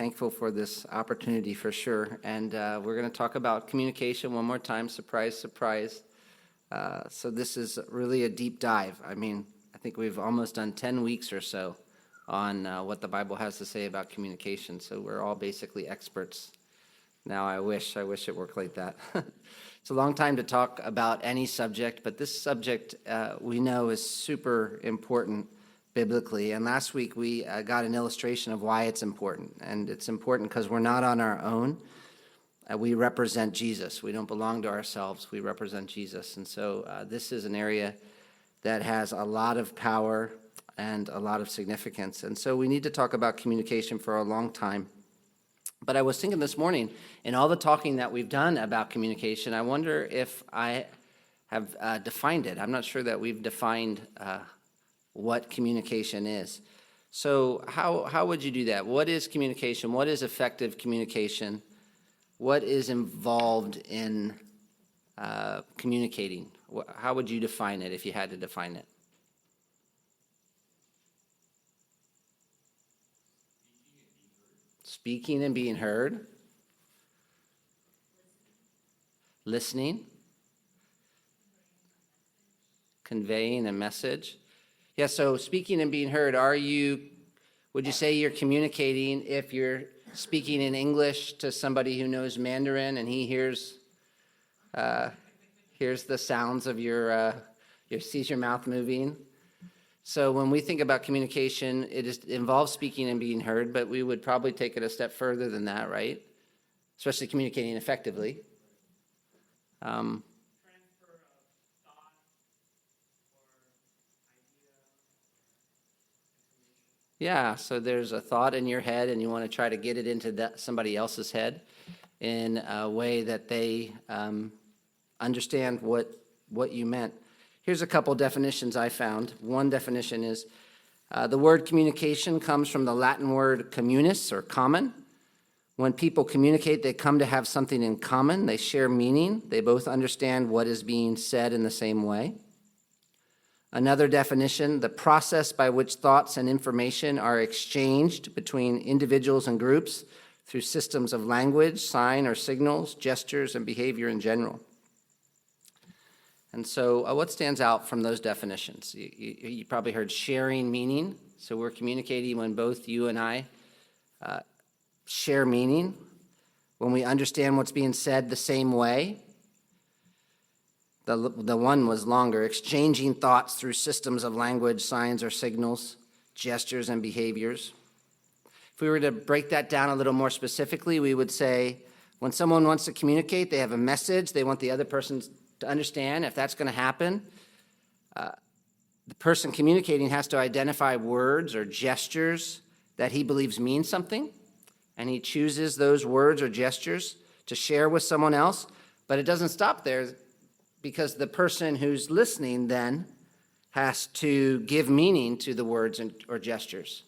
thankful for this opportunity for sure. And we're going to talk about communication one more time. Surprise, surprise. So this is really a deep dive. I mean, I think we've almost done 10 weeks or so on what the Bible has to say about communication. So we're all basically experts. Now I wish it worked like that. It's a long time to talk about any subject, but this subject we know is super important biblically. And last week we got an illustration of why it's important. And it's important because we're not on our own. We represent Jesus. We don't belong to ourselves. We represent Jesus. And so this is an area that has a lot of power and a lot of significance. And so we need to talk about communication for a long time. But I was thinking this morning, in all the talking that we've done about communication, I wonder if I have defined it. I'm not sure that we've defined what communication is. So how would you do that? What is communication? What is effective communication? What is involved in communicating? How would you define it if you had to define it? Speaking and being heard. Listening. Conveying a message. Yeah, so speaking and being heard, would you say you're communicating if you're speaking in English to somebody who knows Mandarin and he hears the sounds of sees your mouth moving? So when we think about communication, it involves speaking and being heard, but we would probably take it a step further than that, right? Especially communicating effectively. Transfer of thought or idea, information. Yeah, so there's a thought in your head and you want to try to get it into somebody else's head in a way that they understand what you meant. Here's a couple definitions I found. One definition is the word communication comes from the Latin word communis, or common. When people communicate, they come to have something in common. They share meaning. They both understand what is being said in the same way. Another definition, the process by which thoughts and information are exchanged between individuals and groups through systems of language, sign or signals, gestures, and behavior in general. And so what stands out from those definitions? You probably heard sharing meaning. So we're communicating when both you and I share meaning, when we understand what's being said the same way. The one was longer, exchanging thoughts through systems of language, signs or signals, gestures and behaviors. If we were to break that down a little more specifically, we would say when someone wants to communicate, they have a message, they want the other person to understand. If that's going to happen, the person communicating has to identify words or gestures that he believes mean something, and he chooses those words or gestures to share with someone else. But it doesn't stop there, because the person who's listening then has to give meaning to the words or gestures.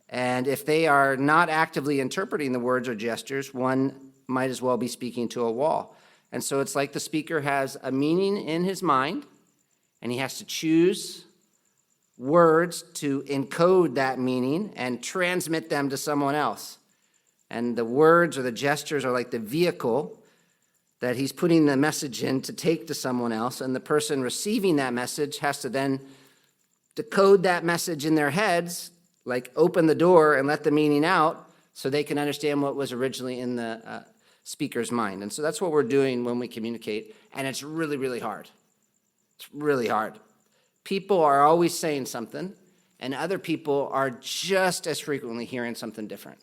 And if they are not actively interpreting the words or gestures, one might as well be speaking to a wall. And so it's like the speaker has a meaning in his mind, and he has to choose words to encode that meaning and transmit them to someone else. And the words or the gestures are like the vehicle that he's putting the message in to take to someone else, and the person receiving that message has to then decode that message in their heads, like open the door and let the meaning out so they can understand what was originally in the speaker's mind. And so that's what we're doing when we communicate, and it's really, really hard. It's really hard. People are always saying something, and other people are just as frequently hearing something different.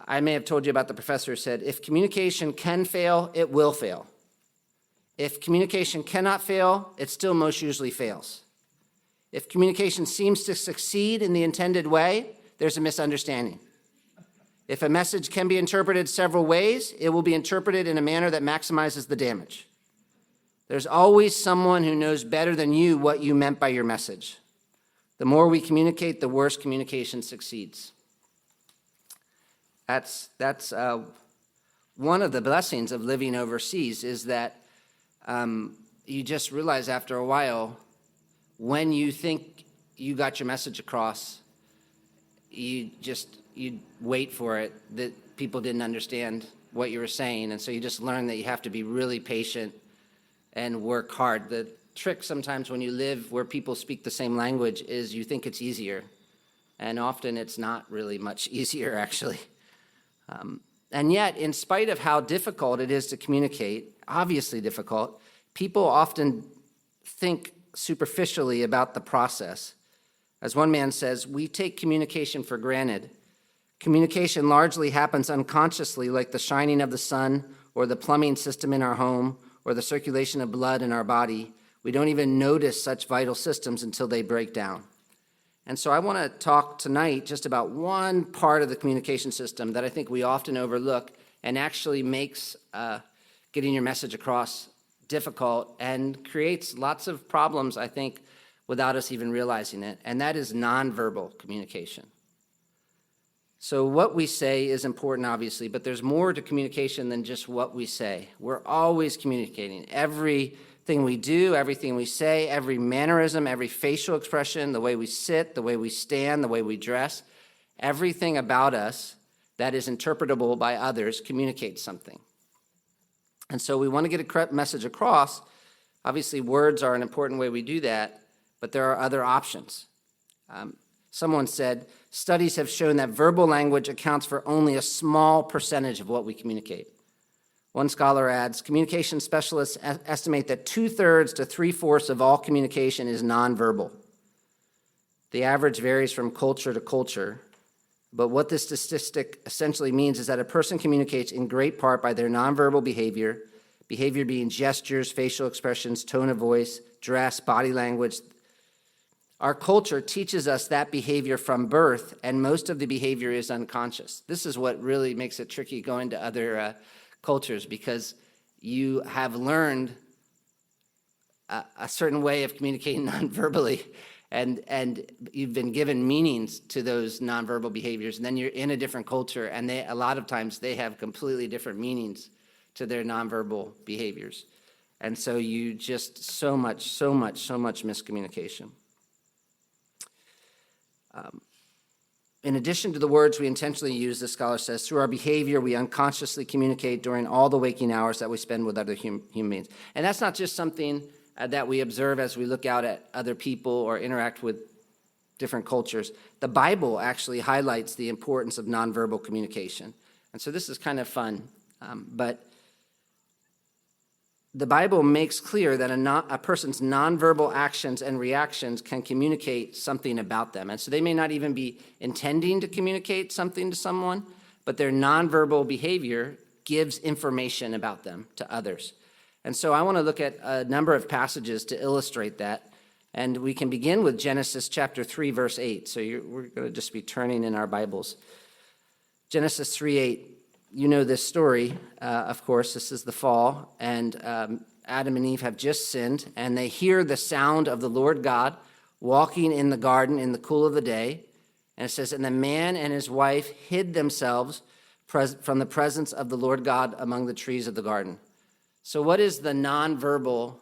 I may have told you about the professor who said, if communication can fail, it will fail. If communication cannot fail, it still most usually fails. If communication seems to succeed in the intended way, there's a misunderstanding. If a message can be interpreted several ways, it will be interpreted in a manner that maximizes the damage. There's always someone who knows better than you what you meant by your message. The more we communicate, the worse communication succeeds. That's one of the blessings of living overseas, is that you just realize after a while, when you think you got your message across, you'd wait for it, that people didn't understand what you were saying. And so you just learn that you have to be really patient and work hard. The trick sometimes when you live where people speak the same language is you think it's easier. And often it's not really much easier, actually. And yet, in spite of how difficult it is to communicate, obviously difficult, people often think superficially about the process. As one man says, we take communication for granted. Communication largely happens unconsciously, like the shining of the sun or the plumbing system in our home or the circulation of blood in our body. We don't even notice such vital systems until they break down. And so I want to talk tonight just about one part of the communication system that I think we often overlook and actually makes getting your message across difficult and creates lots of problems, I think, without us even realizing it, and that is nonverbal communication. So what we say is important, obviously, but there's more to communication than just what we say. We're always communicating. Everything we do, everything we say, every mannerism, every facial expression, the way we sit, the way we stand, the way we dress, everything about us that is interpretable by others communicates something. And so we want to get a message across. Obviously, words are an important way we do that, but there are other options. Someone said, studies have shown that verbal language accounts for only a small percentage of what we communicate. One scholar adds, communication specialists estimate that 2/3 to 3/4 of all communication is nonverbal. The average varies from culture to culture, but what this statistic essentially means is that a person communicates in great part by their nonverbal behavior being gestures, facial expressions, tone of voice, dress, body language. Our culture teaches us that behavior from birth, and most of the behavior is unconscious. This is what really makes it tricky going to other cultures, because you have learned a certain way of communicating nonverbally, and you've been given meanings to those nonverbal behaviors, and then you're in a different culture, and a lot of times they have completely different meanings to their nonverbal behaviors. And so you just so much miscommunication. In addition to the words we intentionally use, the scholar says, through our behavior, we unconsciously communicate during all the waking hours that we spend with other human beings. And that's not just something that we observe as we look out at other people or interact with different cultures. The Bible actually highlights the importance of nonverbal communication. And so this is kind of fun, but the Bible makes clear that a person's nonverbal actions and reactions can communicate something about them. And so they may not even be intending to communicate something to someone, but their nonverbal behavior gives information about them to others. And so I want to look at a number of passages to illustrate that. And we can begin with Genesis chapter 3, verse 8. So we're going to just be turning in our Bibles. Genesis 3:8. You know this story, of course. This is the fall, and Adam and Eve have just sinned, and they hear the sound of the Lord God walking in the garden in the cool of the day. And it says, and the man and his wife hid themselves from the presence of the Lord God among the trees of the garden. So what is the nonverbal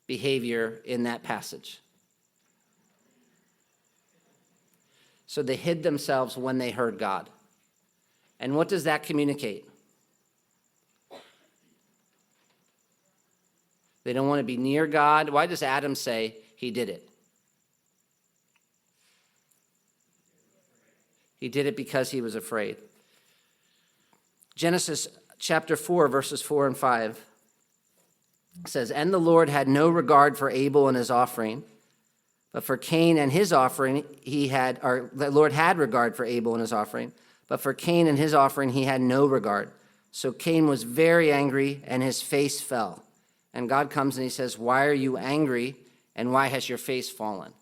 behavior in that passage? So they hid themselves when they heard God. And what does that communicate? They don't want to be near God. Why does Adam say he did it? He did it because he was afraid. Genesis chapter 4, verses 4 and 5 says, and the Lord had no regard for Abel and his offering, but for Cain and his offering the Lord had regard for Abel and his offering, but for Cain and his offering he had no regard. So Cain was very angry, and his face fell. And God comes and he says, why are you angry, and why has your face fallen?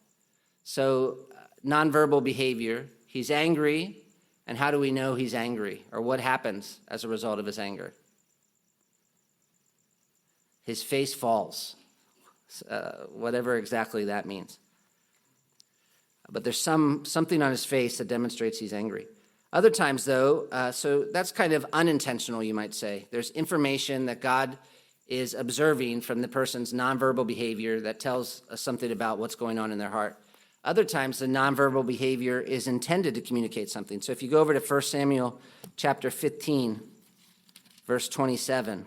So nonverbal behavior, he's angry, and how do we know he's angry? Or what happens as a result of his anger? His face falls, whatever exactly that means. But there's something on his face that demonstrates he's angry. Other times, though, so that's kind of unintentional, you might say. There's information that God is observing from the person's nonverbal behavior that tells us something about what's going on in their heart. Other times, the nonverbal behavior is intended to communicate something. So if you go over to 1 Samuel chapter 15, verse 27.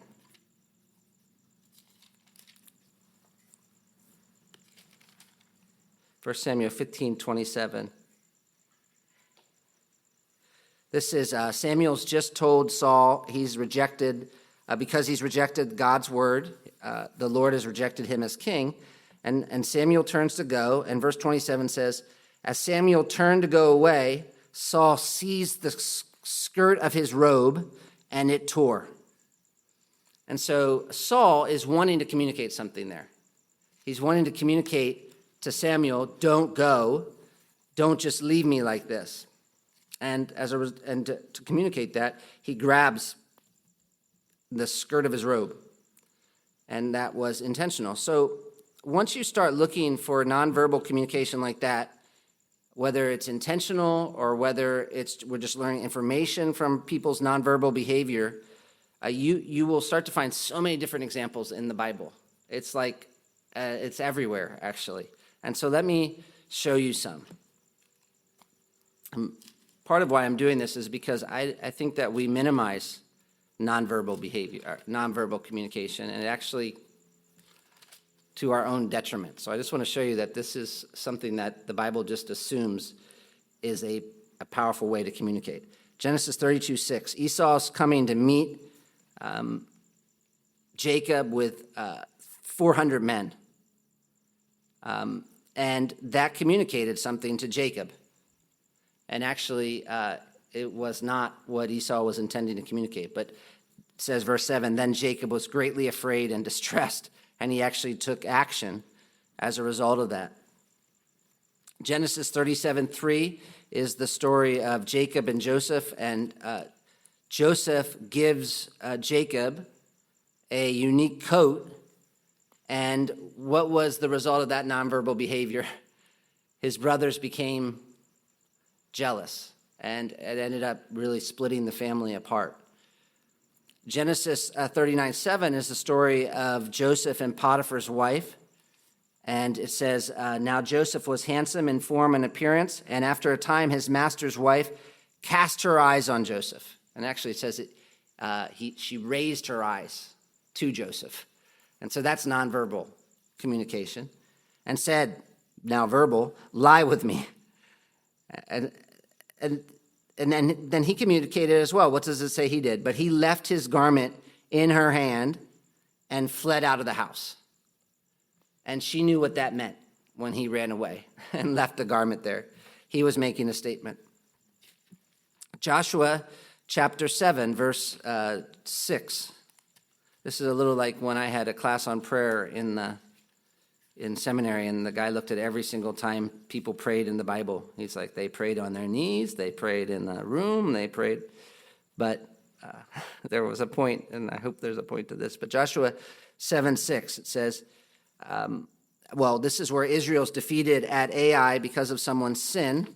1 Samuel 15:27. This is Samuel's just told Saul he's rejected, because he's rejected God's word. The Lord has rejected him as king. And Samuel turns to go, and verse 27 says, as Samuel turned to go away, Saul seized the skirt of his robe, and it tore. And so Saul is wanting to communicate something there. He's wanting to communicate to Samuel, don't go, don't just leave me like this. And to communicate that, he grabs the skirt of his robe, and that was intentional. So once you start looking for nonverbal communication like that, whether it's intentional or whether we're just learning information from people's nonverbal behavior, you will start to find so many different examples in the Bible. It's like it's everywhere, actually. And so let me show you some. Part of why I'm doing this is because I think that we minimize nonverbal behavior, nonverbal communication, and actually to our own detriment. So I just want to show you that this is something that the Bible just assumes is a powerful way to communicate. Genesis 32:6. Esau's coming to meet Jacob with 400 men. And that communicated something to Jacob. And actually, it was not what Esau was intending to communicate. But it says, verse 7, then Jacob was greatly afraid and distressed, and he actually took action as a result of that. Genesis 37:3 is the story of Jacob and Joseph, and Joseph gives Jacob a unique coat. And what was the result of that nonverbal behavior? His brothers became jealous, and it ended up really splitting the family apart. Genesis 39:7 is the story of Joseph and Potiphar's wife. And it says, now Joseph was handsome in form and appearance, and after a time his master's wife cast her eyes on Joseph. And actually it says she raised her eyes to Joseph. And so that's nonverbal communication. And said, now verbal, lie with me. And then he communicated as well. What does it say he did? But he left his garment in her hand and fled out of the house. And she knew what that meant when he ran away and left the garment there. He was making a statement. Joshua chapter 7, verse 6. This is a little like when I had a class on prayer in seminary, and the guy looked at every single time people prayed in the Bible. He's like, they prayed on their knees, they prayed in the room, they prayed. But there was a point, and I hope there's a point to this. But Joshua 7:6, it says, this is where Israel's defeated at Ai because of someone's sin,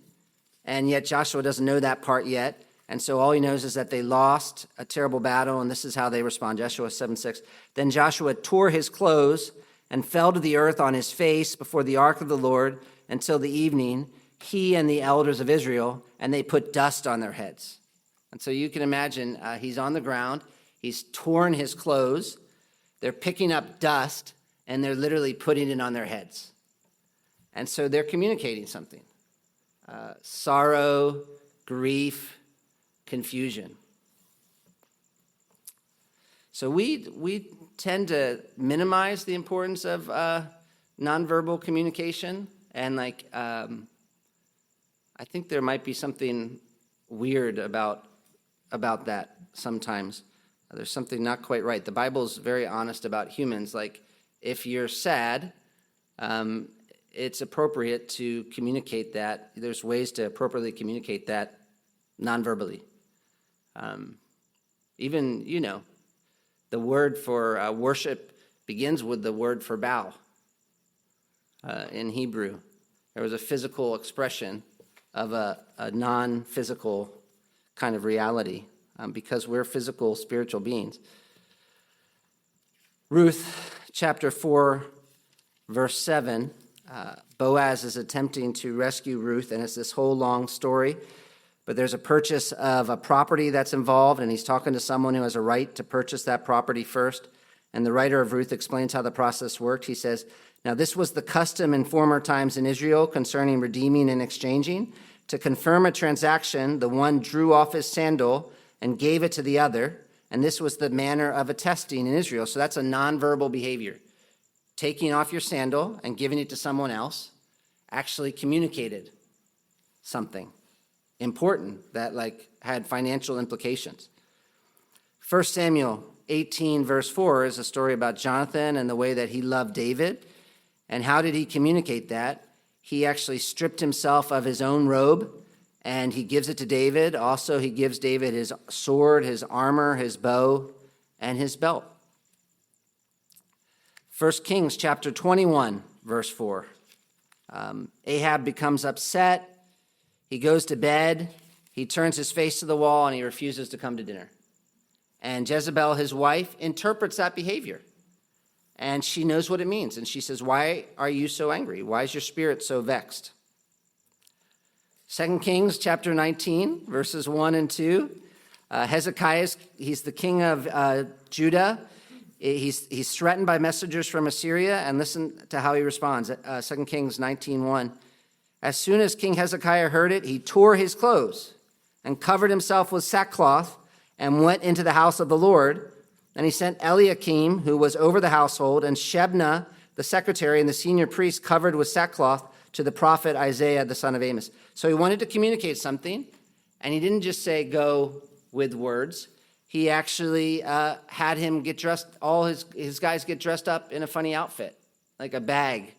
and yet Joshua doesn't know that part yet. And so all he knows is that they lost a terrible battle, and this is how they respond. Joshua 7:6. Then Joshua tore his clothes and fell to the earth on his face before the ark of the Lord until the evening, he and the elders of Israel, and they put dust on their heads. And so you can imagine he's on the ground, he's torn his clothes, they're picking up dust, and they're literally putting it on their heads. And so they're communicating something. Sorrow, grief, confusion. So we tend to minimize the importance of nonverbal communication, and I think there might be something weird about that sometimes. There's something not quite right. The Bible's very honest about humans. Like, if you're sad, it's appropriate to communicate that. There's ways to appropriately communicate that nonverbally. Even, the word for worship begins with the word for bow in Hebrew. There was a physical expression of a non-physical kind of reality because we're physical, spiritual beings. Ruth chapter 4, verse 7, Boaz is attempting to rescue Ruth, and it's this whole long story. But there's a purchase of a property that's involved, and he's talking to someone who has a right to purchase that property first. And the writer of Ruth explains how the process worked. He says, "Now this was the custom in former times in Israel concerning redeeming and exchanging. To confirm a transaction, the one drew off his sandal and gave it to the other, and this was the manner of attesting in Israel." So that's a nonverbal behavior. Taking off your sandal and giving it to someone else actually communicated something important that had financial implications. 1 Samuel 18 verse 4 is a story about Jonathan and the way that he loved David. And how did he communicate that? He actually stripped himself of his own robe and he gives it to David. Also, he gives David his sword, his armor, his bow, and his belt. 1 Kings chapter 21 verse 4. Ahab becomes upset. He goes to bed, he turns his face to the wall, and he refuses to come to dinner. And Jezebel, his wife, interprets that behavior. And she knows what it means. And she says, "Why are you so angry? Why is your spirit so vexed?" 2 Kings chapter 19, verses 1 and 2. Hezekiah, he's the king of Judah. He's threatened by messengers from Assyria. And listen to how he responds. 2 Kings 19:1. "As soon as King Hezekiah heard it, he tore his clothes and covered himself with sackcloth and went into the house of the Lord. And he sent Eliakim, who was over the household, and Shebna, the secretary, and the senior priest covered with sackcloth to the prophet Isaiah, the son of Amos." So he wanted to communicate something, and he didn't just say go with words. He actually had him get dressed, all his guys get dressed up in a funny outfit, like a bag,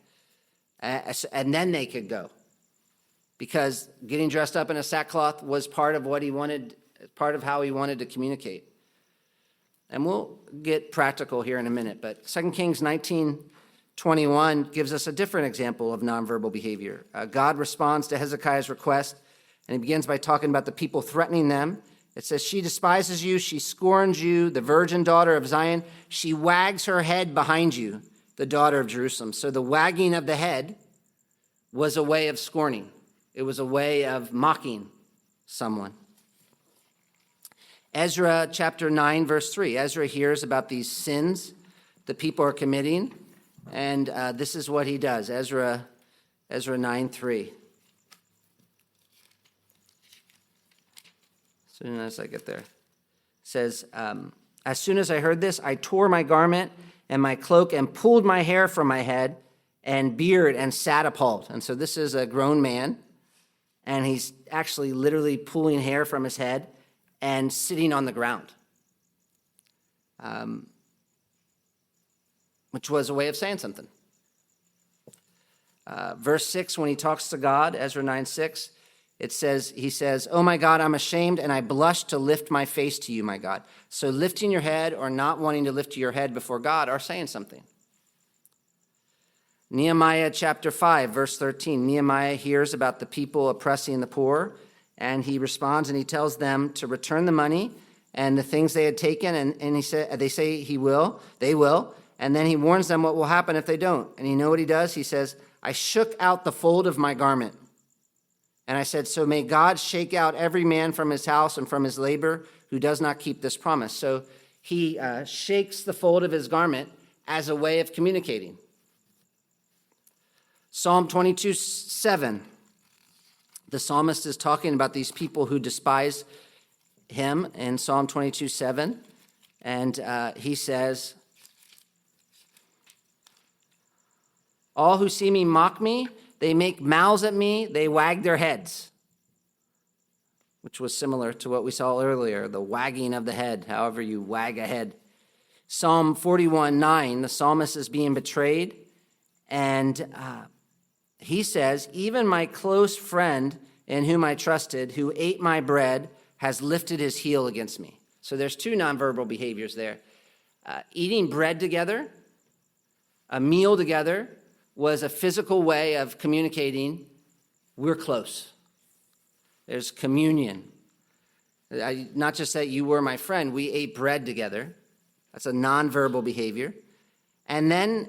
and then they could go. Because getting dressed up in a sackcloth was part of what he wanted, part of how he wanted to communicate. And we'll get practical here in a minute, but 2 Kings 19:21 gives us a different example of nonverbal behavior. God responds to Hezekiah's request, and he begins by talking about the people threatening them. It says, "She despises you, she scorns you, the virgin daughter of Zion. She wags her head behind you, the daughter of Jerusalem." So the wagging of the head was a way of scorning. It was a way of mocking someone. Ezra chapter 9, verse 3. Ezra hears about these sins the people are committing, and this is what he does. Ezra 9:3. As soon as I get there. It says, "As soon as I heard this, I tore my garment and my cloak and pulled my hair from my head and beard and sat appalled." And so this is a grown man, and he's actually literally pulling hair from his head and sitting on the ground, which was a way of saying something. Verse 6, when he talks to God, Ezra 9:6, he says, "Oh my God, I'm ashamed and I blush to lift my face to you, my God." So lifting your head or not wanting to lift your head before God are saying something. Nehemiah chapter 5, verse 13. Nehemiah hears about the people oppressing the poor, and he responds and he tells them to return the money and the things they had taken, and they say they will, and then he warns them what will happen if they don't. And you know what he does? He says, "I shook out the fold of my garment, and I said, so may God shake out every man from his house and from his labor who does not keep this promise." So he shakes the fold of his garment as a way of communicating. Psalm 22:7. The psalmist is talking about these people who despise him in Psalm 22:7. And he says, "All who see me mock me. They make mouths at me. They wag their heads." Which was similar to what we saw earlier, the wagging of the head, however you wag a head. Psalm 41:9, the psalmist is being betrayed. And he says, "Even my close friend in whom I trusted, who ate my bread, has lifted his heel against me." So there's two nonverbal behaviors there. Eating bread together, a meal together, was a physical way of communicating, we're close. There's communion. Not just that you were my friend, we ate bread together. That's a nonverbal behavior. And then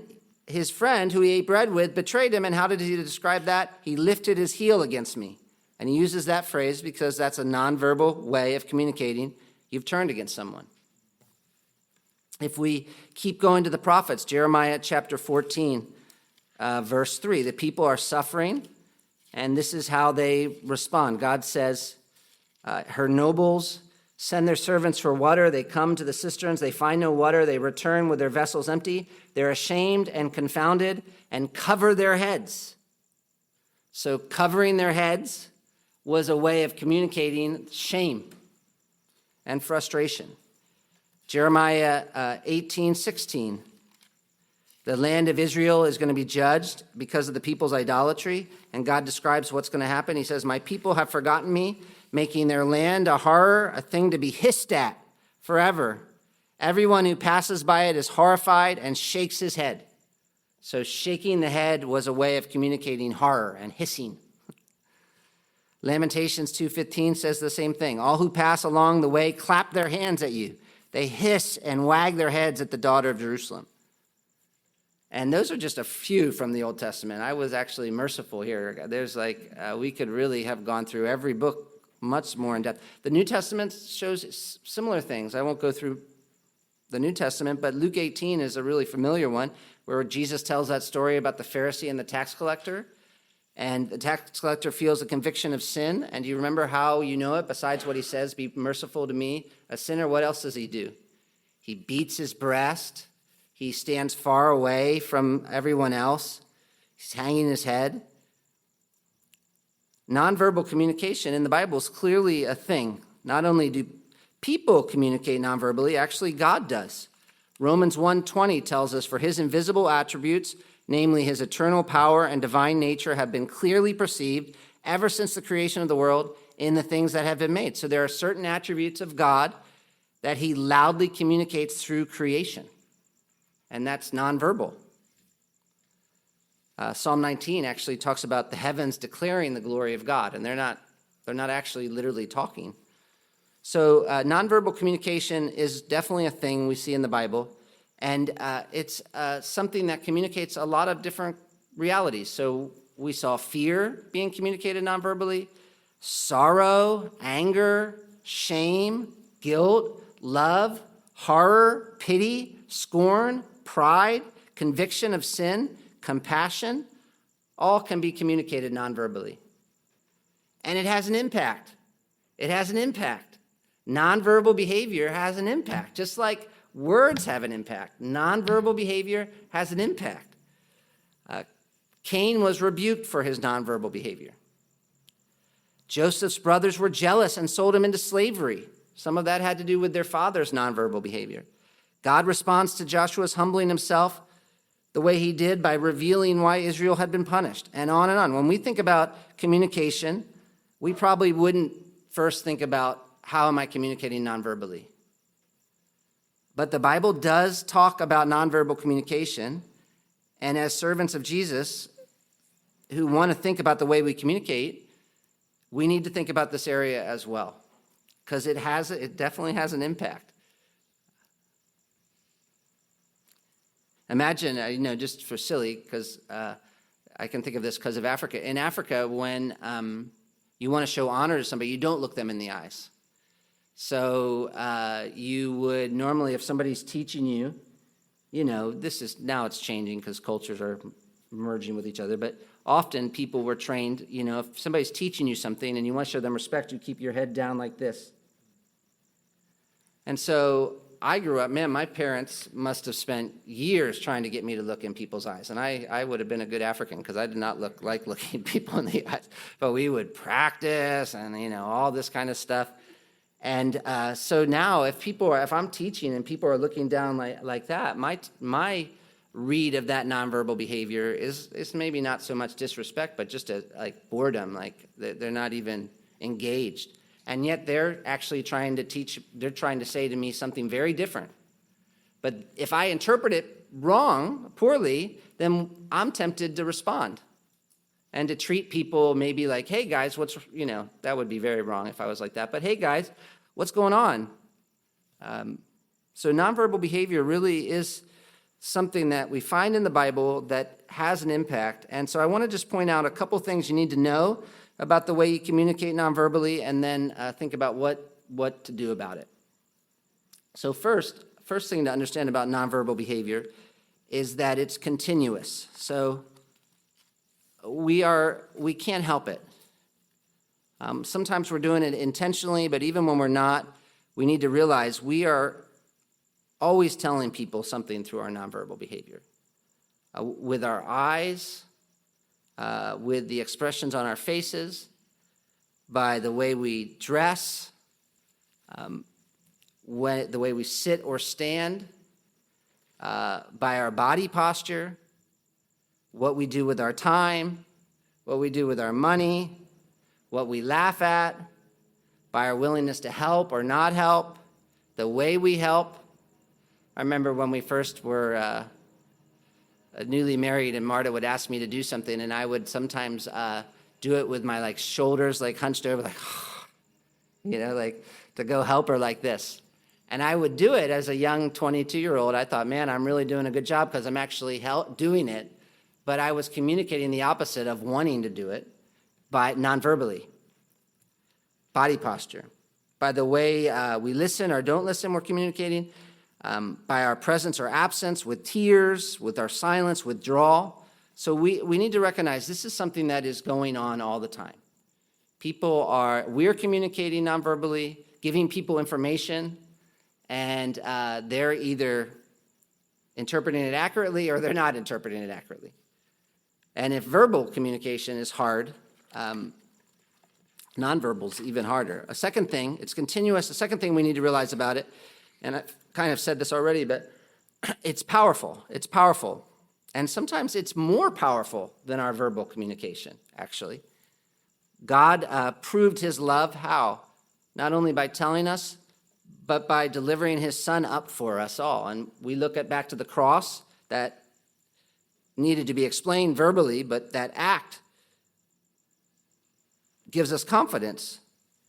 his friend who he ate bread with betrayed him. And how did he describe that? He lifted his heel against me. And he uses that phrase because that's a nonverbal way of communicating you've turned against someone. If we keep going to the prophets, Jeremiah chapter 14, verse 3, the people are suffering, and this is how they respond. God says, her nobles send their servants for water. They come to the cisterns. They find no water. They return with their vessels empty. They're ashamed and confounded and cover their heads. So covering their heads was a way of communicating shame and frustration. Jeremiah 18:16. The land of Israel is going to be judged because of the people's idolatry, and God describes what's going to happen. He says, my people have forgotten me, making their land a horror, a thing to be hissed at forever. Everyone who passes by it is horrified and shakes his head. So shaking the head was a way of communicating horror and hissing. Lamentations 2:15 says the same thing. All who pass along the way clap their hands at you. They hiss and wag their heads at the daughter of Jerusalem. And those are just a few from the Old Testament. I was actually merciful here. There's we could really have gone through every book much more in depth. The New Testament shows similar things. I won't go through the New Testament, but Luke 18 is a really familiar one where Jesus tells that story about the Pharisee and the tax collector. And the tax collector feels a conviction of sin. And do you remember how you know it? Besides what he says, be merciful to me, a sinner, what else does he do? He beats his breast. He stands far away from everyone else. He's hanging his head. Nonverbal communication in the Bible is clearly a thing. Not only do people communicate nonverbally, actually God does. Romans 1:20 tells us, for his invisible attributes, namely his eternal power and divine nature, have been clearly perceived ever since the creation of the world in the things that have been made. So there are certain attributes of God that he loudly communicates through creation. And that's nonverbal. Psalm 19 actually talks about the heavens declaring the glory of God, and they're not actually literally talking. So nonverbal communication is definitely a thing we see in the Bible, and it's something that communicates a lot of different realities. So we saw fear being communicated nonverbally, sorrow, anger, shame, guilt, love, horror, pity, scorn, pride, conviction of sin, compassion, all can be communicated nonverbally. And it has an impact. It has an impact. Nonverbal behavior has an impact. Just like words have an impact, nonverbal behavior has an impact. Cain was rebuked for his nonverbal behavior. Joseph's brothers were jealous and sold him into slavery. Some of that had to do with their father's nonverbal behavior. God responds to Joshua's humbling himself the way he did by revealing why Israel had been punished, and on and on. When we think about communication, we probably wouldn't first think about how am I communicating nonverbally. But the Bible does talk about nonverbal communication, and as servants of Jesus who want to think about the way we communicate, we need to think about this area as well, because it definitely has an impact. Imagine, just for silly, because I can think of this because of Africa. In Africa, when you want to show honor to somebody, you don't look them in the eyes. So you would normally, if somebody's teaching you, now it's changing because cultures are merging with each other, but often people were trained, if somebody's teaching you something and you want to show them respect, you keep your head down like this. And so I grew up, my parents must have spent years trying to get me to look in people's eyes. And I would have been a good African because I did not like looking people in the eyes. But we would practice and, all this kind of stuff. And so now if I'm teaching and people are looking down like that, my read of that nonverbal behavior is maybe not so much disrespect, but just boredom, like they're not even engaged. And yet they're actually trying to say to me something very different. But if I interpret it wrong, poorly, then I'm tempted to respond and to treat people maybe like, hey guys, that would be very wrong if I was like that. But hey guys, what's going on? So nonverbal behavior really is something that we find in the Bible that has an impact. And so I want to just point out a couple things you need to know about the way you communicate nonverbally, and then think about what to do about it. So first thing to understand about nonverbal behavior is that it's continuous. So we can't help it. Sometimes we're doing it intentionally, but even when we're not, we need to realize we are always telling people something through our nonverbal behavior. With our eyes, with the expressions on our faces, by the way we dress, the way we sit or stand, by our body posture, what we do with our time, what we do with our money, what we laugh at, by our willingness to help or not help, the way we help. I remember when we first were newly married and Marta would ask me to do something, and I would sometimes do it with my shoulders hunched over, to go help her like this. And I would do it as a young 22-year-old. I thought, man, I'm really doing a good job because I'm actually doing it. But I was communicating the opposite of wanting to do it by nonverbally. Body posture. By the way we listen or don't listen, we're communicating. By our presence or absence, with tears, with our silence, withdrawal. So we need to recognize this is something that is going on all the time. We're communicating nonverbally, giving people information, and they're either interpreting it accurately or they're not interpreting it accurately. And if verbal communication is hard, nonverbal is even harder. A second thing, it's continuous. The second thing we need to realize about it, and I've kind of said this already, but it's powerful. It's powerful. And sometimes it's more powerful than our verbal communication, actually. God proved his love how? Not only by telling us, but by delivering his son up for us all. And we look back to the cross that needed to be explained verbally, but that act gives us confidence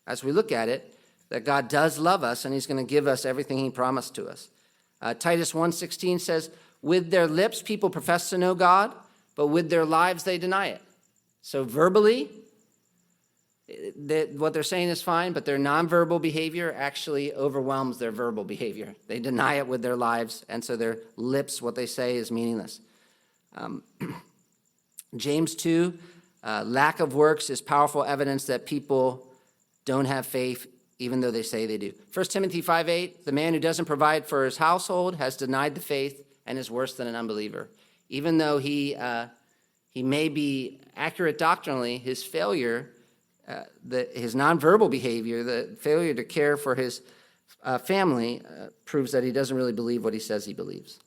as we look at it that God does love us and he's going to give us everything he promised to us. Titus 1:16 says, with their lips people profess to know God, but with their lives they deny it. So verbally, what they're saying is fine, but their nonverbal behavior actually overwhelms their verbal behavior. They deny it with their lives, and so their lips, what they say, is meaningless. James 2, lack of works is powerful evidence that people don't have faith, even though they say they do. 1 Timothy 5:8, the man who doesn't provide for his household has denied the faith and is worse than an unbeliever. Even though he may be accurate doctrinally, his failure, his nonverbal behavior, the failure to care for his family proves that he doesn't really believe what he says he believes.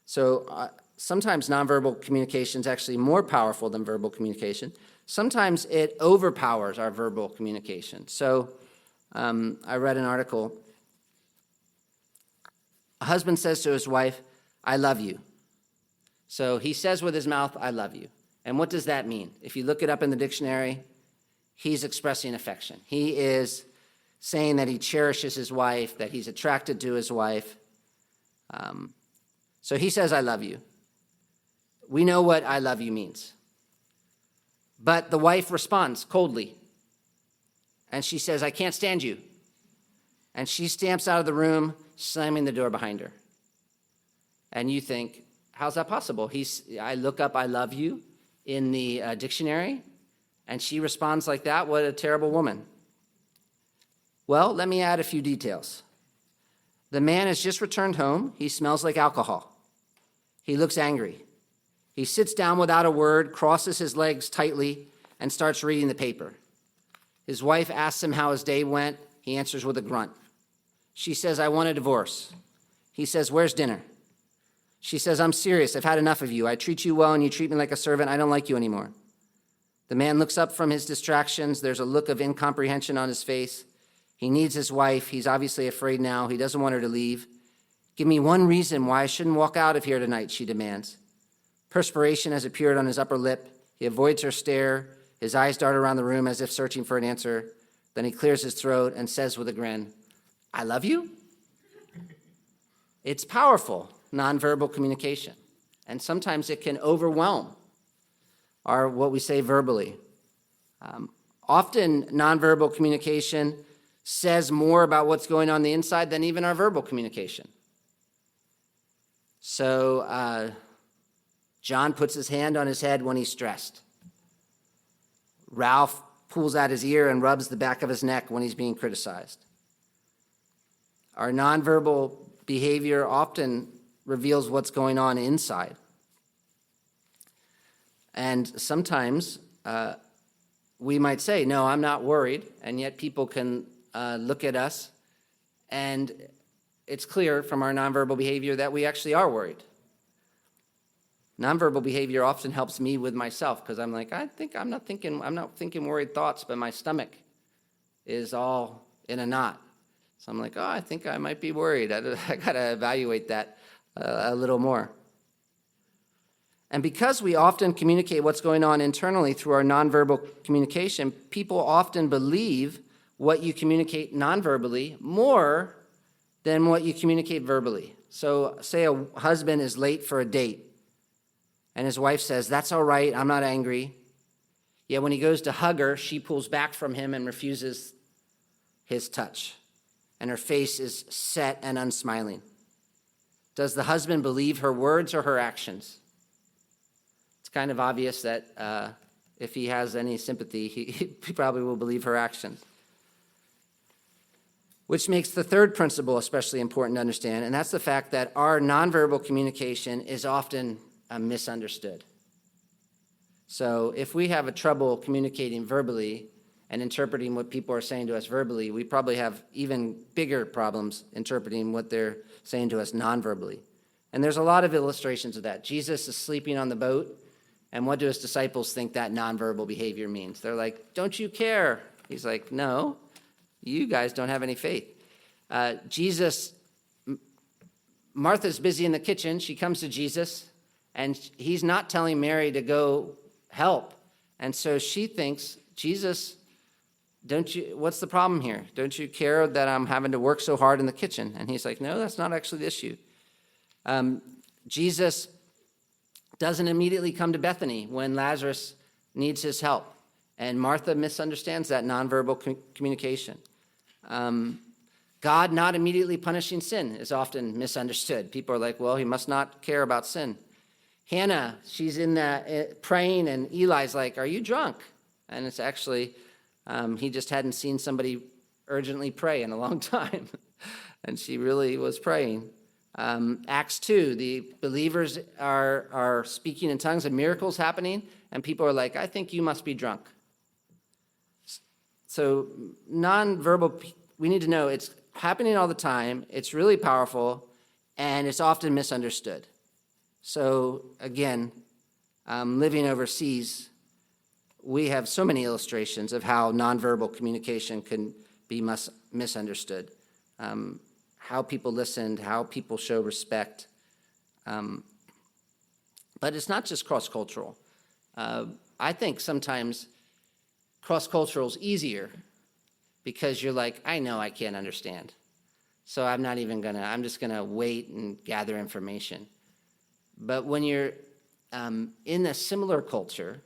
So sometimes nonverbal communication is actually more powerful than verbal communication. Sometimes it overpowers our verbal communication. So I read an article. A husband says to his wife, I love you. So he says with his mouth, I love you. And what does that mean? If you look it up in the dictionary, he's expressing affection. He is saying that he cherishes his wife, that he's attracted to his wife. So he says, I love you. We know what I love you means. But the wife responds coldly. And she says, I can't stand you. And she stamps out of the room, slamming the door behind her. And you think, how's that possible? I look up I love you in the dictionary, and she responds like that. What a terrible woman. Well, let me add a few details. The man has just returned home. He smells like alcohol. He looks angry. He sits down without a word, crosses his legs tightly, and starts reading the paper. His wife asks him how his day went. He answers with a grunt. She says, I want a divorce. He says, where's dinner? She says, I'm serious. I've had enough of you. I treat you well and you treat me like a servant. I don't like you anymore. The man looks up from his distractions. There's a look of incomprehension on his face. He needs his wife. He's obviously afraid now. He doesn't want her to leave. Give me one reason why I shouldn't walk out of here tonight, she demands. Perspiration has appeared on his upper lip. He avoids her stare. His eyes dart around the room as if searching for an answer. Then he clears his throat and says with a grin, I love you? It's powerful. nonverbal communication. And sometimes it can overwhelm what we say verbally. Often nonverbal communication says more about what's going on the inside than even our verbal communication. So John puts his hand on his head when he's stressed. Ralph pulls out his ear and rubs the back of his neck when he's being criticized. Our nonverbal behavior often reveals what's going on inside. And sometimes we might say, no, I'm not worried, and yet people can look at us, and it's clear from our nonverbal behavior that we actually are worried. Nonverbal behavior often helps me with myself, because I'm like, I'm not thinking worried thoughts, but my stomach is all in a knot. So I'm like, I think I might be worried. I got to evaluate that a little more. And because we often communicate what's going on internally through our nonverbal communication, people often believe what you communicate nonverbally more than what you communicate verbally. So say a husband is late for a date, and his wife says, that's all right, I'm not angry. Yet when he goes to hug her, she pulls back from him and refuses his touch, and her face is set and unsmiling. Does the husband believe her words or her actions? It's kind of obvious that if he has any sympathy, he probably will believe her actions. Which makes the third principle especially important to understand, and that's the fact that our nonverbal communication is often misunderstood. So if we have a trouble communicating verbally and interpreting what people are saying to us verbally, we probably have even bigger problems interpreting what they're saying to us nonverbally. And there's a lot of illustrations of that. Jesus is sleeping on the boat, and what do his disciples think that nonverbal behavior means? They're like, don't you care? He's like, no, you guys don't have any faith. Martha's busy in the kitchen. She comes to Jesus, and he's not telling Mary to go help. And so she thinks, Jesus, what's the problem here? Don't you care that I'm having to work so hard in the kitchen? And he's like, no, that's not actually the issue. Jesus doesn't immediately come to Bethany when Lazarus needs his help. And Martha misunderstands that nonverbal communication. God not immediately punishing sin is often misunderstood. People are like, well, he must not care about sin. Hannah, she's in praying, and Eli's like, are you drunk? And it's actually, he just hadn't seen somebody urgently pray in a long time. And she really was praying. Acts 2, the believers are speaking in tongues and miracles happening, and people are like, I think you must be drunk. So nonverbal, we need to know it's happening all the time, it's really powerful, and it's often misunderstood. So again, living overseas, we have so many illustrations of how nonverbal communication can be misunderstood. How people listened, how people show respect. But it's not just cross-cultural. I think sometimes cross-cultural is easier because you're like, I know I can't understand. So I'm just gonna wait and gather information. But when you're in a similar culture,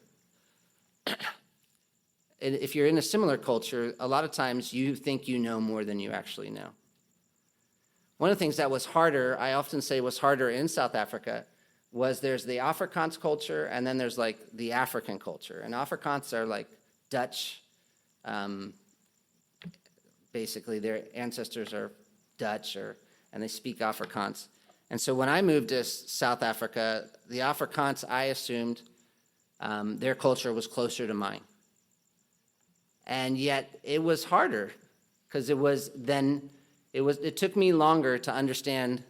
if you're in a similar culture, a lot of times you think you know more than you actually know. One of the things that was harder, I often say was harder in South Africa, was there's the Afrikaans culture, and then there's like the African culture. And Afrikaans are like Dutch. Basically, their ancestors are Dutch, and they speak Afrikaans. And so when I moved to South Africa, the Afrikaans, I assumed their culture was closer to mine. And yet it was harder because it took me longer to understand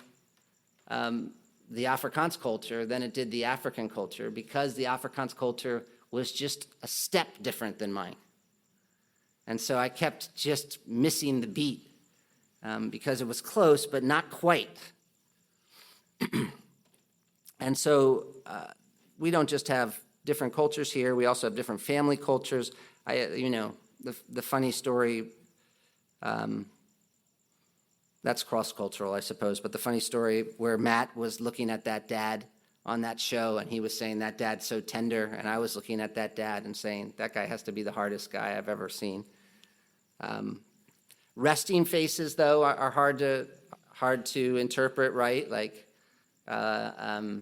the Afrikaans culture than it did the African culture, because the Afrikaans culture was just a step different than mine. And so I kept just missing the beat because it was close, but not quite. And so we don't just have different cultures here, we also have different family cultures. The funny story, That's cross-cultural, I suppose. But the funny story where Matt was looking at that dad on that show, and he was saying, that dad's so tender, and I was looking at that dad and saying, that guy has to be the hardest guy I've ever seen. Resting faces, though, are hard to interpret, right? Like, I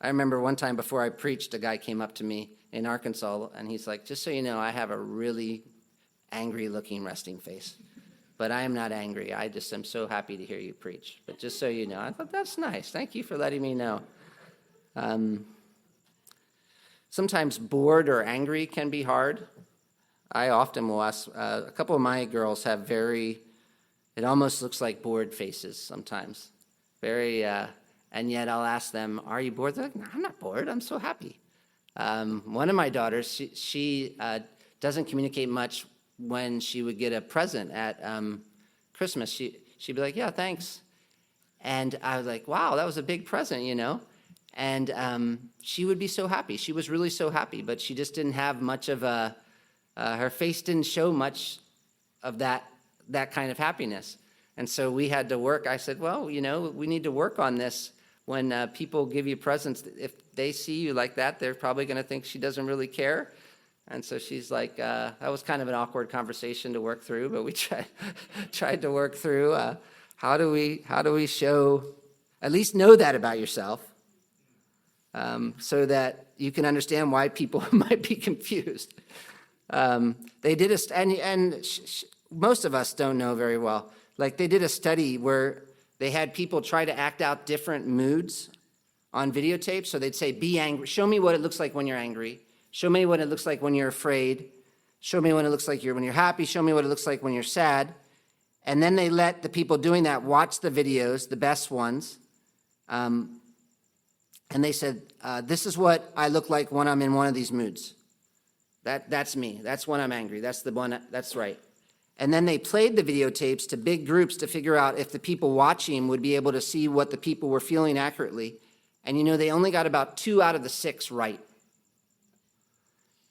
remember one time before I preached, a guy came up to me in Arkansas, and he's like, just so you know, I have a really angry-looking resting face. But I am not angry. I just am so happy to hear you preach. But just so you know, I thought, that's nice. Thank you for letting me know. Sometimes bored or angry can be hard. I often will ask, a couple of my girls have it almost looks like bored faces sometimes. And yet I'll ask them, are you bored? They're like, no, I'm not bored. I'm so happy. One of my daughters, she doesn't communicate much. When she would get a present at Christmas, she'd be like, yeah, thanks. And I was like, wow, that was a big present, you know? And she would be so happy. She was really so happy, but she just didn't have much of her face didn't show much of that kind of happiness. And so we had to work. I said, well, you know, we need to work on this. When people give you presents, if they see you like that, they're probably going to think she doesn't really care. And so she's like, that was kind of an awkward conversation to work through, but we tried to work through how do we show, at least know that about yourself, so that you can understand why people might be confused. They did most of us don't know very well. Like they did a study where they had people try to act out different moods on videotape. So they'd say, be angry. Show me what it looks like when you're angry. Show me what it looks like when you're afraid. Show me what it looks like when you're happy. Show me what it looks like when you're sad. And then they let the people doing that watch the videos, the best ones. And they said, this is what I look like when I'm in one of these moods. That's me. That's when I'm angry. That's the one. That's right. And then they played the videotapes to big groups to figure out if the people watching would be able to see what the people were feeling accurately. And you know, they only got about 2 out of the 6 right.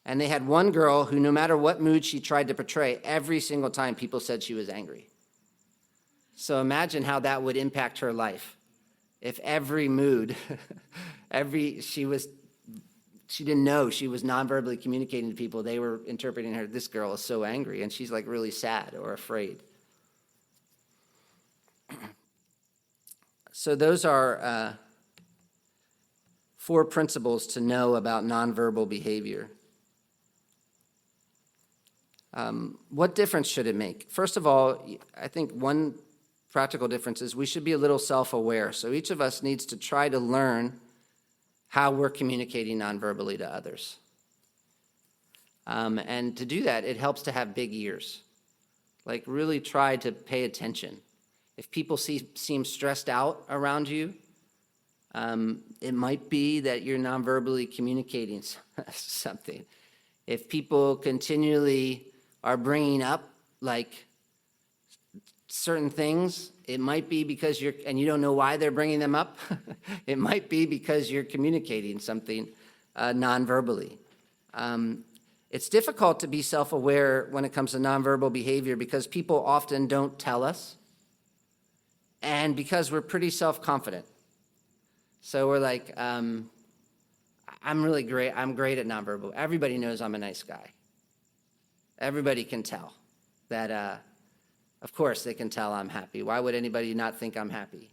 And they had one girl who, no matter what mood she tried to portray, every single time people said she was angry. So imagine how that would impact her life. If every mood, she didn't know she was nonverbally communicating to people. They were interpreting her, this girl is so angry, and she's like really sad or afraid. So those are 4 principles to know about nonverbal behavior. What difference should it make? First of all, I think one practical difference is we should be a little self-aware. So each of us needs to try to learn how we're communicating nonverbally to others. And to do that, it helps to have big ears. Like really try to pay attention. If people seem stressed out around you, it might be that you're nonverbally communicating something. If people continually are bringing up like certain things, it might be because and you don't know why they're bringing them up. It might be because you're communicating something nonverbally. It's difficult to be self-aware when it comes to nonverbal behavior because people often don't tell us, and because we're pretty self-confident. So we're like, I'm really great. I'm great at nonverbal. Everybody knows I'm a nice guy. Everybody can tell that, of course, they can tell I'm happy. Why would anybody not think I'm happy?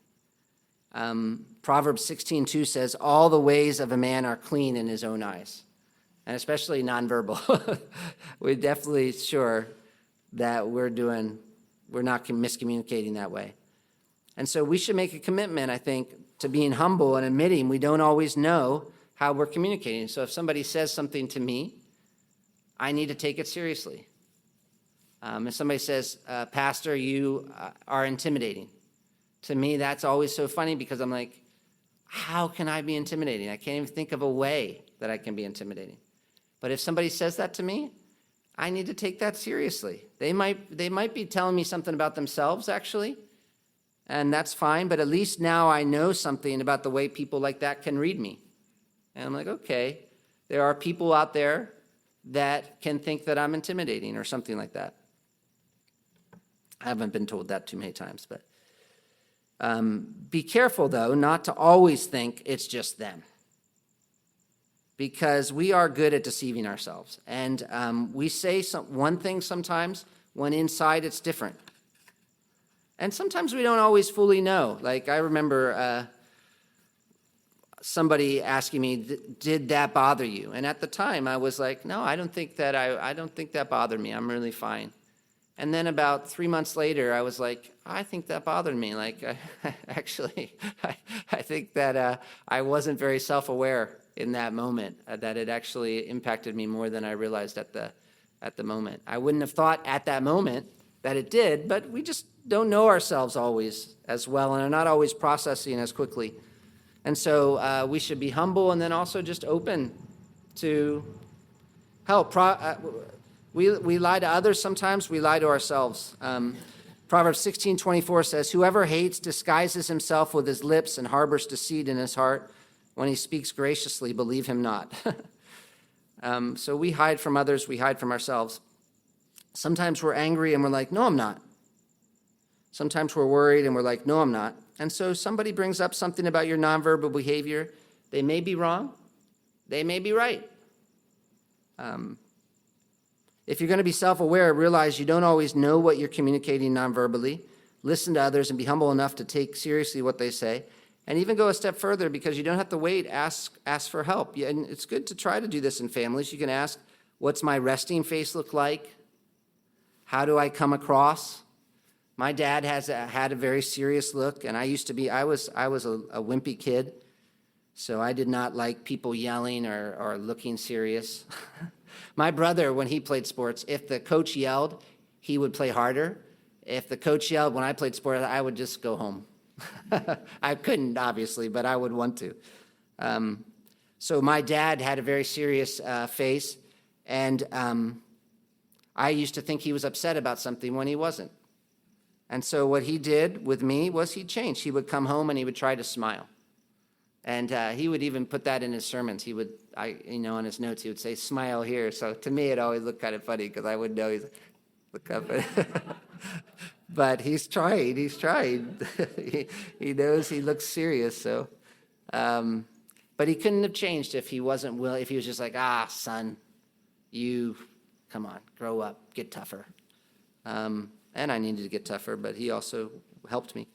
Proverbs 16:2 says, all the ways of a man are clean in his own eyes, and especially nonverbal. We're definitely sure that we're not miscommunicating that way. And so we should make a commitment, I think, to being humble and admitting we don't always know how we're communicating. So if somebody says something to me, I need to take it seriously. If somebody says, Pastor, you are intimidating. To me, that's always so funny because I'm like, how can I be intimidating? I can't even think of a way that I can be intimidating. But if somebody says that to me, I need to take that seriously. They might be telling me something about themselves, actually, and that's fine, but at least now I know something about the way people like that can read me. And I'm like, okay, there are people out there that can think that I'm intimidating or something like that. I haven't been told that too many times, but Be careful, though, not to always think it's just them, because we are good at deceiving ourselves. And we say one thing sometimes when inside it's different. And sometimes we don't always fully know. Like I remember somebody asking me, "Did that bother you?" And at the time, I was like, "No, I don't think that bothered me. I'm really fine." And then about 3 months later, I was like, "I think that bothered me. Like, I think that I wasn't very self-aware in that moment. That it actually impacted me more than I realized at the moment. I wouldn't have thought at that moment that it did, but we just don't know ourselves always as well and are not always processing as quickly. And so we should be humble and then also just open to help. We lie to others sometimes, we lie to ourselves. Proverbs 16:24 says, "Whoever hates disguises himself with his lips and harbors deceit in his heart. When he speaks graciously, believe him not." So we hide from others, we hide from ourselves. Sometimes we're angry and we're like, "No, I'm not." Sometimes we're worried and we're like, "No, I'm not." And so somebody brings up something about your nonverbal behavior. They may be wrong. They may be right. If you're going to be self-aware, realize you don't always know what you're communicating nonverbally. Listen to others and be humble enough to take seriously what they say. And even go a step further, because you don't have to wait, ask for help. And it's good to try to do this in families. You can ask, "What's my resting face look like? How do I come across?" My dad had a very serious look, and I was a wimpy kid, so I did not like people yelling or looking serious. My brother, when he played sports, if the coach yelled, he would play harder. If the coach yelled when I played sports, I would just go home. I couldn't, obviously, but I would want to. So my dad had a very serious face, and I used to think he was upset about something when he wasn't. And so what he did with me was he changed. He would come home and he would try to smile. And he would even put that in his sermons. On his notes, he would say, "Smile here." So to me, it always looked kind of funny because I wouldn't know he's look up. But he's tried. He knows he looks serious. So, but he couldn't have changed if he wasn't willing. If he was just like, "Son, you come on, grow up, get tougher." And I needed to get tougher, but he also helped me.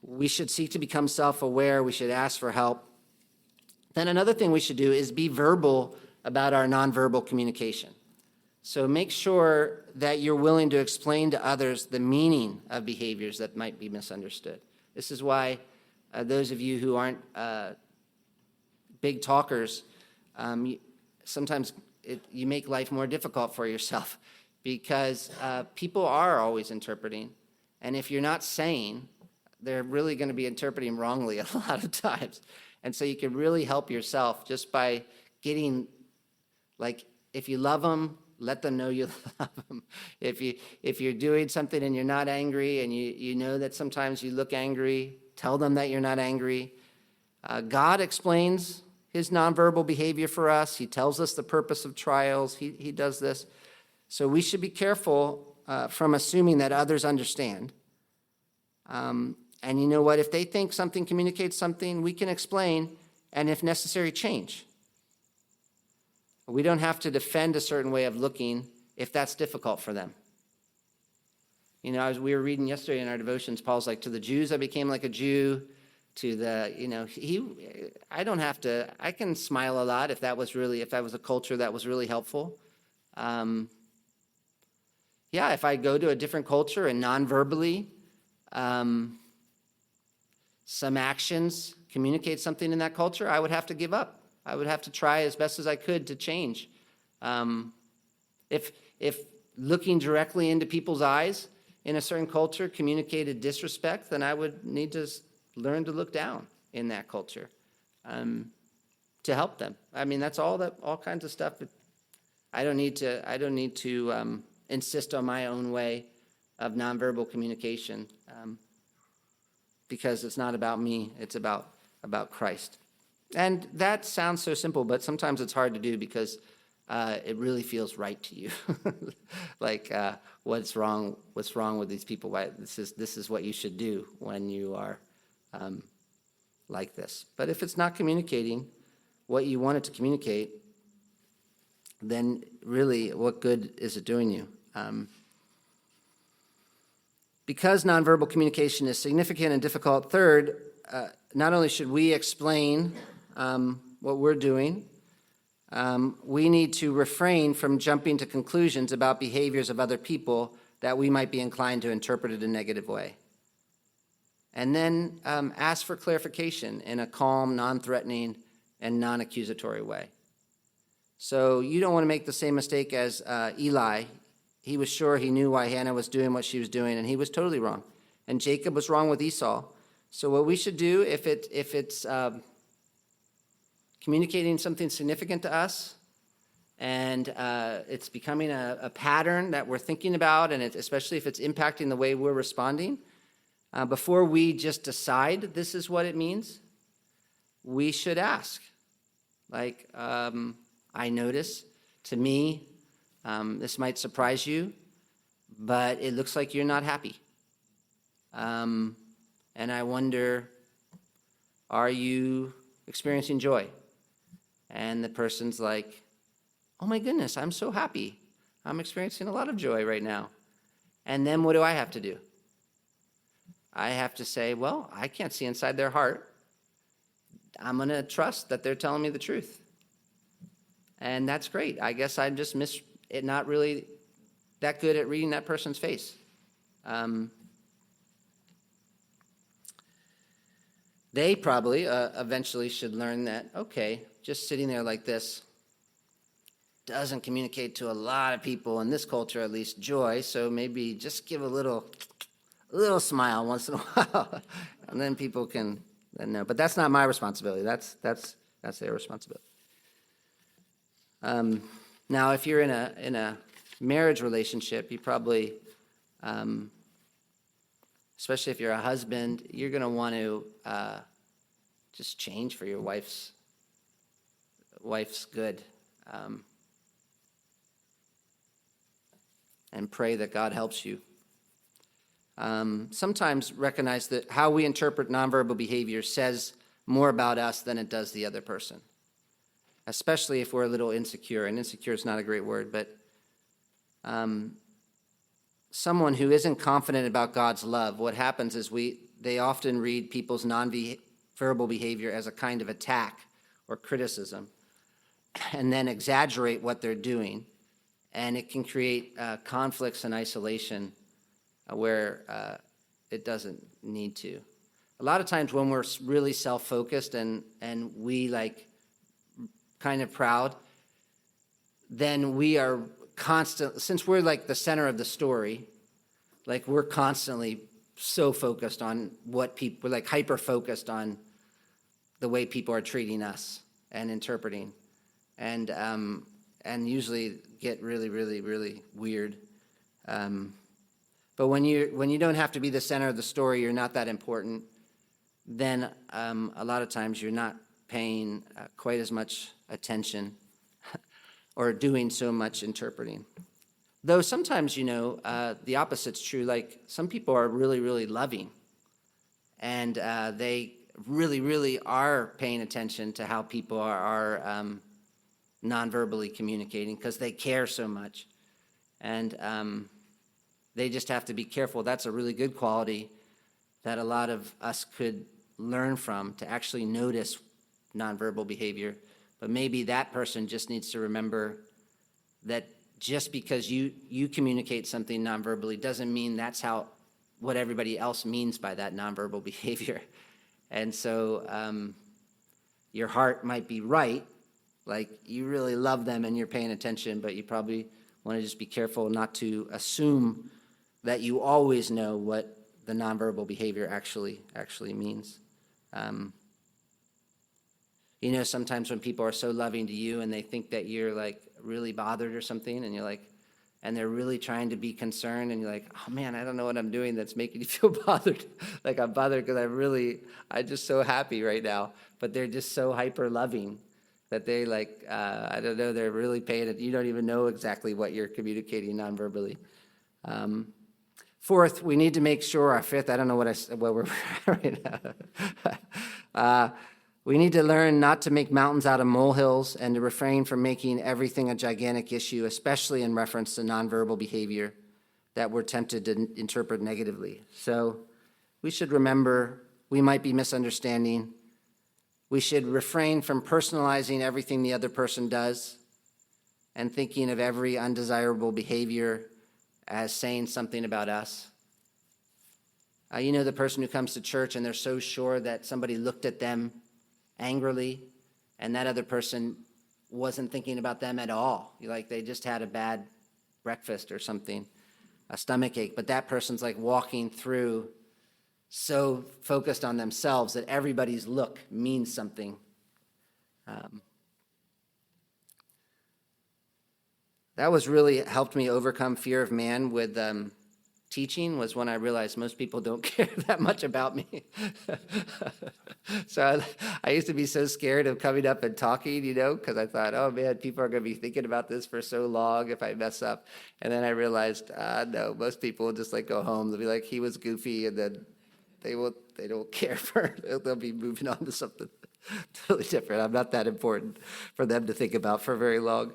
We should seek to become self-aware. We should ask for help. Then another thing we should do is be verbal about our nonverbal communication. So make sure that you're willing to explain to others the meaning of behaviors that might be misunderstood. This is why those of you who aren't big talkers, sometimes you make life more difficult for yourself because people are always interpreting. And if you're not saying, they're really going to be interpreting wrongly a lot of times. And so you can really help yourself just by getting, like, if you love them, let them know you love them. If you're doing something and you're not angry and you know that sometimes you look angry, tell them that you're not angry. God explains his nonverbal behavior for us. He tells us the purpose of trials. He does this. So we should be careful from assuming that others understand. And you know what? If they think something communicates something, we can explain and, if necessary, change. We don't have to defend a certain way of looking if that's difficult for them. You know, we were reading yesterday in our devotions, Paul's like, "To the Jews I became like a Jew." To the, I can smile a lot if that was a culture that was really helpful. If I go to a different culture and non-verbally, some actions communicate something in that culture, I would have to give up. I would have to try as best as I could to change. If looking directly into people's eyes in a certain culture communicated disrespect, then I would need to learn to look down in that culture to help them. I mean, that's all kinds of stuff. I don't need to insist on my own way of nonverbal communication. Because it's not about me, it's about Christ. And that sounds so simple, but sometimes it's hard to do because it really feels right to you. Like, what's wrong with these people? Why, this is what you should do when you are like this. But if it's not communicating what you want it to communicate, then really, what good is it doing you? Because nonverbal communication is significant and difficult, third, not only should we explain what we're doing, we need to refrain from jumping to conclusions about behaviors of other people that we might be inclined to interpret in a negative way. And then ask for clarification in a calm, non-threatening, and non-accusatory way. So you don't want to make the same mistake as Eli. He was sure he knew why Hannah was doing what she was doing, and he was totally wrong. And Jacob was wrong with Esau. So what we should do, if it's communicating something significant to us, and it's becoming a pattern that we're thinking about, and especially if it's impacting the way we're responding, before we just decide this is what it means, we should ask. Like, I notice, to me, this might surprise you, but it looks like you're not happy. And I wonder, are you experiencing joy? And the person's like, oh my goodness, I'm so happy. I'm experiencing a lot of joy right now. And then what do I have to do? I have to say, well, I can't see inside their heart. I'm going to trust that they're telling me the truth. And that's great. I guess I just not really that good at reading that person's face. They probably eventually should learn that, okay, just sitting there like this doesn't communicate to a lot of people, in this culture at least, joy, so maybe just give a little smile once in a while, and then people can then know. But that's not my responsibility. That's their responsibility. Now, if you're in a marriage relationship, you probably, especially if you're a husband, you're going to want to just change for your wife's good, and pray that God helps you. Sometimes recognize that how we interpret nonverbal behavior says more about us than it does the other person, especially if we're a little insecure. And insecure is not a great word, but someone who isn't confident about God's love, what happens is they often read people's nonverbal behavior as a kind of attack or criticism, and then exaggerate what they're doing. And it can create conflicts and isolation where it doesn't need to. A lot of times when we're really self-focused and we like kind of proud, then we are since we're like the center of the story, like we're constantly so focused on what people, we're like hyper-focused on the way people are treating us and interpreting, and usually get really, really, really weird. But when you don't have to be the center of the story, you're not that important, then a lot of times you're not paying quite as much attention or doing so much interpreting. Though sometimes, the opposite's true. Like some people are really, really loving, and they really, really are paying attention to how people are non-verbally communicating because they care so much. And they just have to be careful. That's a really good quality that a lot of us could learn from, to actually notice nonverbal behavior. But maybe that person just needs to remember that just because you communicate something nonverbally doesn't mean that's what everybody else means by that nonverbal behavior. And so your heart might be right, like you really love them and you're paying attention, but you probably want to just be careful not to assume that you always know what the nonverbal behavior actually means. Sometimes when people are so loving to you and they think that you're like really bothered or something, and you're like, and they're really trying to be concerned, and you're like, oh man, I don't know what I'm doing that's making you feel bothered. Like I'm bothered because I'm just so happy right now. But they're just so hyper loving that they like, I don't know, they're really paying it. You don't even know exactly what you're communicating nonverbally. Fourth, we need to make sure, fifth, I don't know what we're right now. We need to learn not to make mountains out of molehills and to refrain from making everything a gigantic issue, especially in reference to nonverbal behavior that we're tempted to interpret negatively. So we should remember we might be misunderstanding. We should refrain from personalizing everything the other person does and thinking of every undesirable behavior as saying something about us. You know the person who comes to church and they're so sure that somebody looked at them angrily and that other person wasn't thinking about them at all. Like they just had a bad breakfast or something, a stomach ache, but that person's like walking through so focused on themselves that everybody's look means something. That was really helped me overcome fear of man with teaching, was when I realized most people don't care that much about me. So I used to be so scared of coming up and talking, because I thought, oh man, people are going to be thinking about this for so long if I mess up. And then I realized, no, most people will just go home. They'll be like, he was goofy, and then they don't care they'll be moving on to something totally different. I'm not that important for them to think about for very long.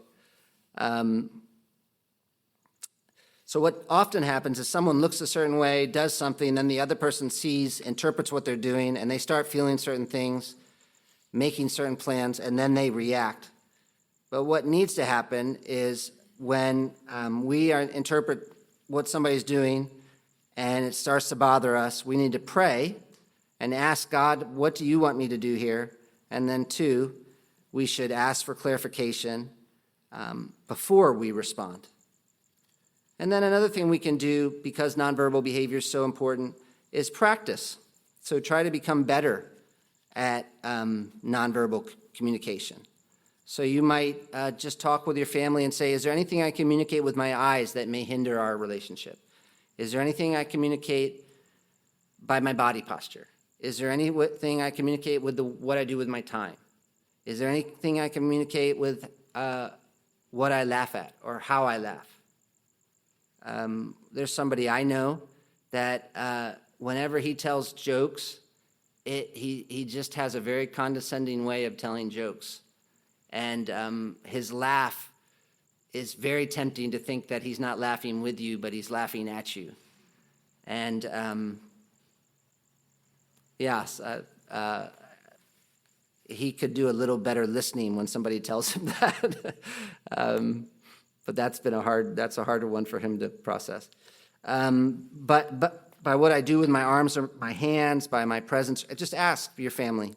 So what often happens is someone looks a certain way, does something, then the other person sees, interprets what they're doing, and they start feeling certain things, making certain plans, and then they react. But what needs to happen is when we interpret what somebody's doing and it starts to bother us, we need to pray and ask God, what do you want me to do here? And then two, we should ask for clarification before we respond. And then another thing we can do, because nonverbal behavior is so important, is practice. So try to become better at nonverbal communication. So you might just talk with your family and say, is there anything I communicate with my eyes that may hinder our relationship? Is there anything I communicate by my body posture? Is there anything I communicate with what I do with my time? Is there anything I communicate with what I laugh at or how I laugh? There's somebody I know that whenever he tells jokes, he just has a very condescending way of telling jokes. And his laugh is very tempting to think that he's not laughing with you, but he's laughing at you. And yes, he could do a little better listening when somebody tells him that. But that's a harder one for him to process. But by what I do with my arms or my hands, by my presence, just ask for your family.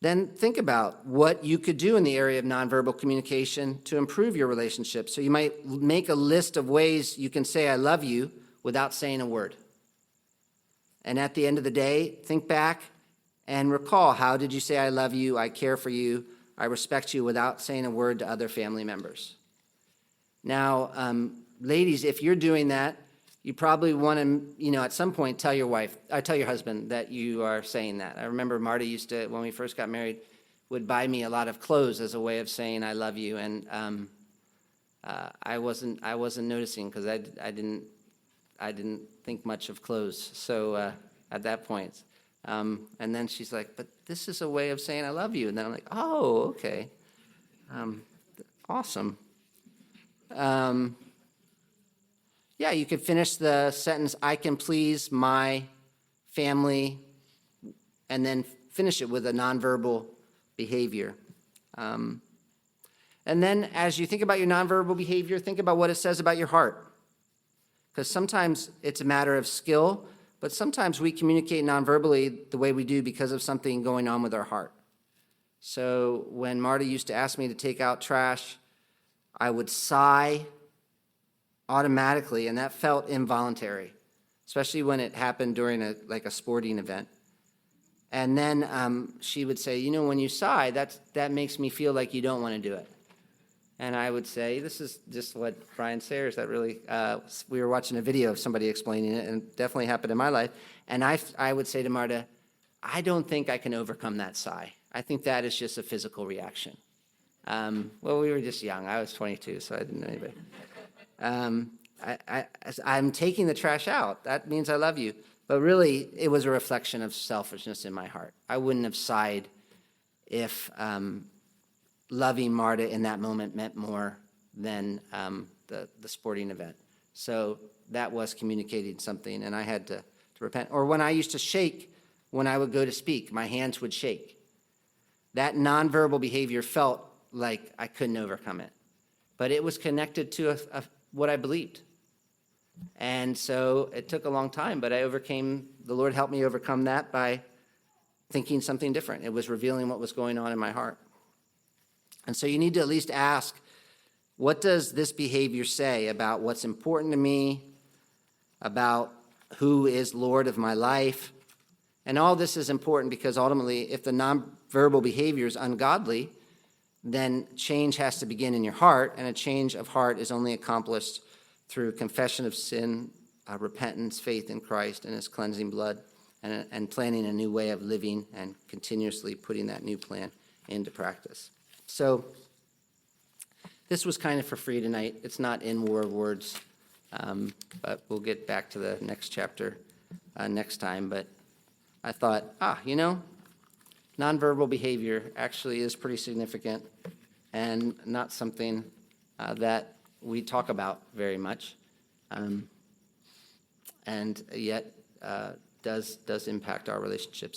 Then think about what you could do in the area of nonverbal communication to improve your relationship. So you might make a list of ways you can say I love you without saying a word. And at the end of the day, think back and recall, how did you say I love you, I care for you, I respect you, without saying a word to other family members? Now, ladies, if you're doing that, you probably want to, at some point tell your husband that you are saying that. I remember Marty used to, when we first got married, would buy me a lot of clothes as a way of saying I love you, and I wasn't noticing because I didn't think much of clothes. So at that point, and then she's like, "But this is a way of saying I love you," and then I'm like, "Oh, okay, awesome." Yeah, you could finish the sentence, I can please my family, and then finish it with a nonverbal behavior. And then as you think about your nonverbal behavior, think about what it says about your heart. Because sometimes it's a matter of skill, but sometimes we communicate nonverbally the way we do because of something going on with our heart. So when Marty used to ask me to take out trash, I would sigh automatically, and that felt involuntary, especially when it happened during a sporting event. And then she would say, when you sigh, that makes me feel like you don't want to do it. And I would say, this is just what Brian Sayers, that really, we were watching a video of somebody explaining it, and it definitely happened in my life. And I would say to Marta, I don't think I can overcome that sigh. I think that is just a physical reaction. Well, we were just young. I was 22, so I didn't know anybody. I'm taking the trash out. That means I love you. But really, it was a reflection of selfishness in my heart. I wouldn't have sighed if loving Marta in that moment meant more than the sporting event. So that was communicating something, and I had to repent. Or when I used to shake when I would go to speak, my hands would shake. That nonverbal behavior felt like I couldn't overcome it. But it was connected to what I believed. And so it took a long time, but I overcame, the Lord helped me overcome that by thinking something different. It was revealing what was going on in my heart. And so you need to at least ask, what does this behavior say about what's important to me, about who is Lord of my life? And all this is important because ultimately, if the nonverbal behavior is ungodly, then change has to begin in your heart, and a change of heart is only accomplished through confession of sin, repentance, faith in Christ and his cleansing blood, and planning a new way of living and continuously putting that new plan into practice. So this was kind of for free tonight. It's not in War of Words, but we'll get back to the next chapter next time. But I thought, nonverbal behavior actually is pretty significant and not something that we talk about very much, and yet does impact our relationships.